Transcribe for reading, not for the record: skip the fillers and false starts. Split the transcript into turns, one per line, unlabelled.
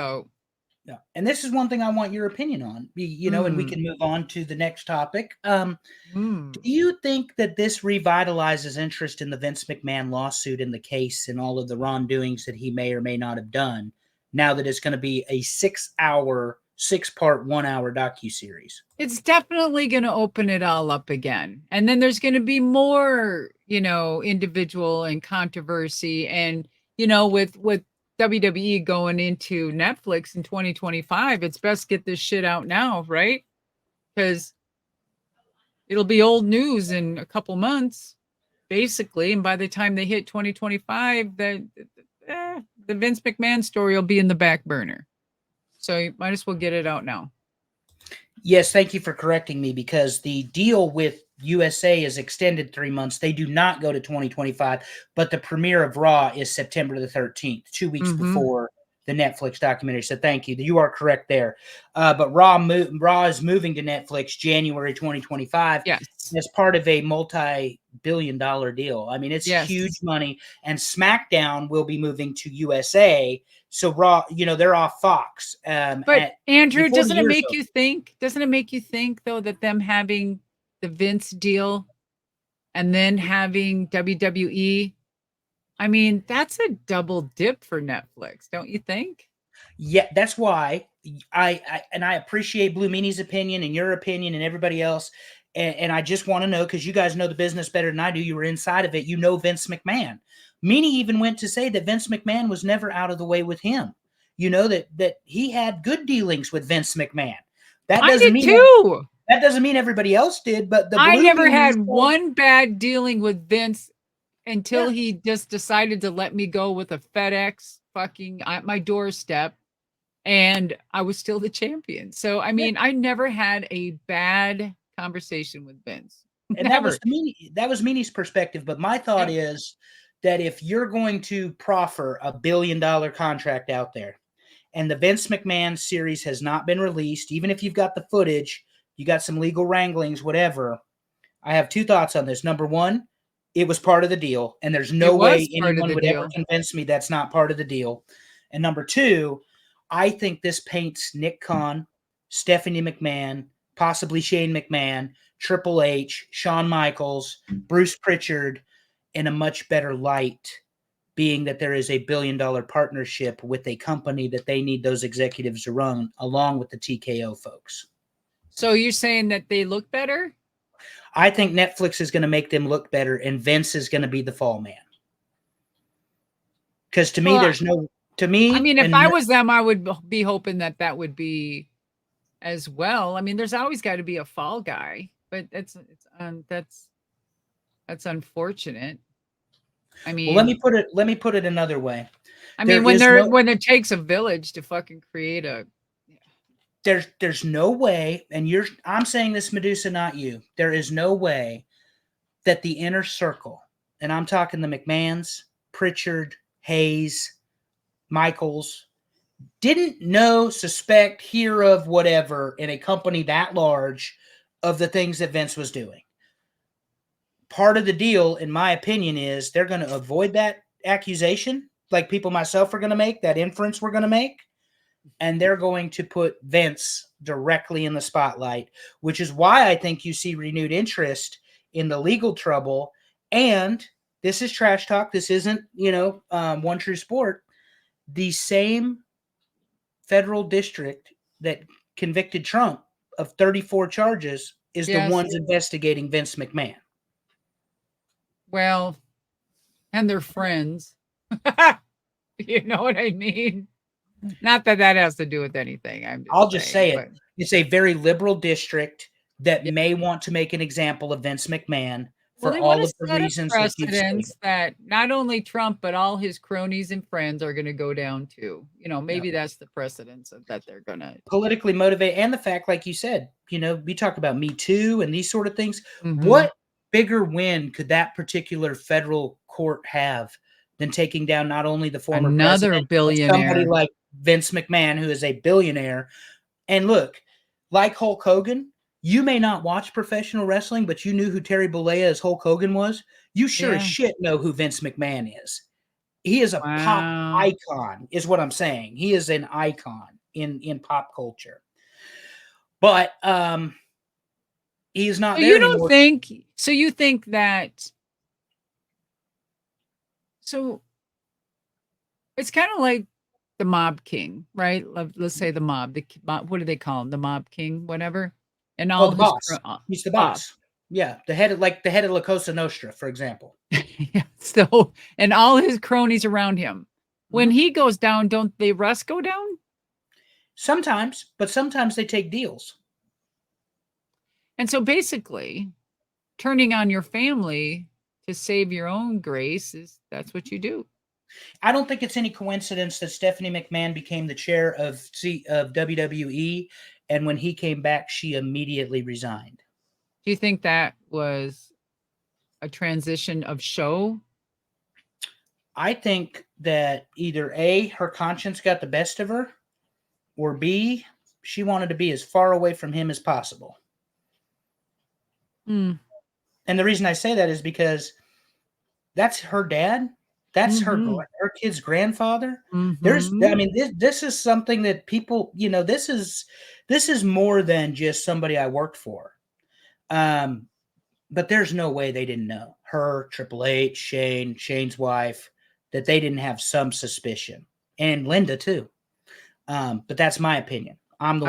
So,
yeah. And this is one thing I want your opinion on, and we can move on to the next topic. Do you think that this revitalizes interest in the Vince McMahon lawsuit and the case and all of the wrongdoings that he may or may not have done, now that it's going to be a 6-part, 1-hour docuseries?
it's definitely going to open it all up again. And then there's going to be more, individual and controversy. And, with WWE going into Netflix in 2025, it's best get this shit out now, right? Because it'll be old news in a couple months, basically. And by the time they hit 2025, the Vince McMahon story will be in the back burner. So you might as well get it out now.
Yes, thank you for correcting me, because the deal with USA is extended 3 months. They do not go to 2025, but the premiere of Raw is September the 13th, 2 weeks before the Netflix documentary. So thank you. You are correct there. But Raw is moving to Netflix January 2025 as part of a multi-billion-dollar deal. I mean, it's huge money. And SmackDown will be moving to USA. So Raw, they're off Fox.
But Andrew, doesn't it make you think though that them having the Vince deal and then having WWE, I mean, that's a double dip for Netflix, don't you think?
Yeah, that's why I appreciate Blue Meanie's opinion and your opinion and everybody else. And I just want to know, because you guys know the business better than I do. You were inside of it. You know Vince McMahon. Meanie even went to say that Vince McMahon was never out of the way with him. That he had good dealings with Vince McMahon. That doesn't mean
too.
That doesn't mean everybody else did. But
I never had one bad dealing with Vince until he just decided to let me go with a FedEx fucking at my doorstep, and I was still the champion. So I mean, I never had a bad conversation with Vince.
And that was Meanie's perspective. But my thought is that if you're going to proffer a $1 billion contract out there, and the Vince McMahon series has not been released, even if you've got the footage, you got some legal wranglings, whatever, I have two thoughts on this. Number one, it was part of the deal, and there's no way anyone would ever convince me that's not part of the deal. And number two, I think this paints Nick Khan, Stephanie McMahon, possibly Shane McMahon, Triple H, Shawn Michaels, Bruce Pritchard in a much better light, being that there is a $1 billion partnership with a company that they need those executives to run, along with the TKO folks.
So you're saying that they look better?
I think Netflix is going to make them look better, and Vince is going to be the fall man. Because to me, I
mean, if I was them, I would be hoping that would be as well. I mean, there's always got to be a fall guy, but that's unfortunate. I mean,
well, let me put it another way.
I mean, when it takes a village to fucking create a,
there's no way, and I'm saying this, Madusa, not you. There is no way that the inner circle, and I'm talking the McMahons, Pritchard, Hayes, Michaels, didn't know, suspect, hear of, whatever, in a company that large, of the things that Vince was doing. Part of the deal, in my opinion, is they're going to avoid that accusation, like people myself are going to make, that inference we're going to make, and they're going to put Vince directly in the spotlight, which is why I think you see renewed interest in the legal trouble. And this is trash talk. This isn't, One True Sport. The same federal district that convicted Trump of 34 charges is the ones investigating Vince McMahon.
Well, and they're friends. You know what I mean? Not that has to do with anything.
I'll just say it. It's a very liberal district that may want to make an example of Vince McMahon for all of the reasons that you've stated.
That not only Trump, but all his cronies and friends are going to go down too. Maybe that's the precedence of that they're going to
politically motivate. And the fact, like you said, we talk about Me Too and these sort of things. What bigger win could that particular federal court have than taking down not only the former president,
billionaire,
somebody like Vince McMahon, who is a billionaire? And look, like Hulk Hogan, you may not watch professional wrestling, but you knew who Terry Bollea as Hulk Hogan was. You sure as shit know who Vince McMahon is. He is a pop
Wow.
icon, is what I'm saying. He is an icon in pop culture. But he's not
So
there
you don't
anymore.
think so you think that so it's kind of like the mob king, right? Let's say the mob, what do they call him? The mob king, whatever. And
Oh,
all
the
his
boss. He's the
boss.
boss. Yeah, the head of like the head of La Cosa Nostra, for example.
Yeah, so and all his cronies around him. When
Mhm.
he goes down, don't the rest go down?
Sometimes, but sometimes they take deals.
And so basically, turning on your family to save your own grace is that's what you do.
I don't think it's any coincidence that Stephanie McMahon became the chair of WWE, and when he came back, she immediately resigned.
Do you think that was a transition of show?
I think that either A, her conscience got the best of her, or B, she wanted to be as far away from him as possible.
Mm.
And the reason I say that is because that's her dad. That's
Mhm.
her kid's grandfather. I
Mhm.
mean, this is something that people, this is more than just somebody I worked for. Um, but there's no way they didn't know her, Triple H, Shane's wife, that they didn't have some suspicion, and Linda too. But that's my opinion. I'm the
I
one.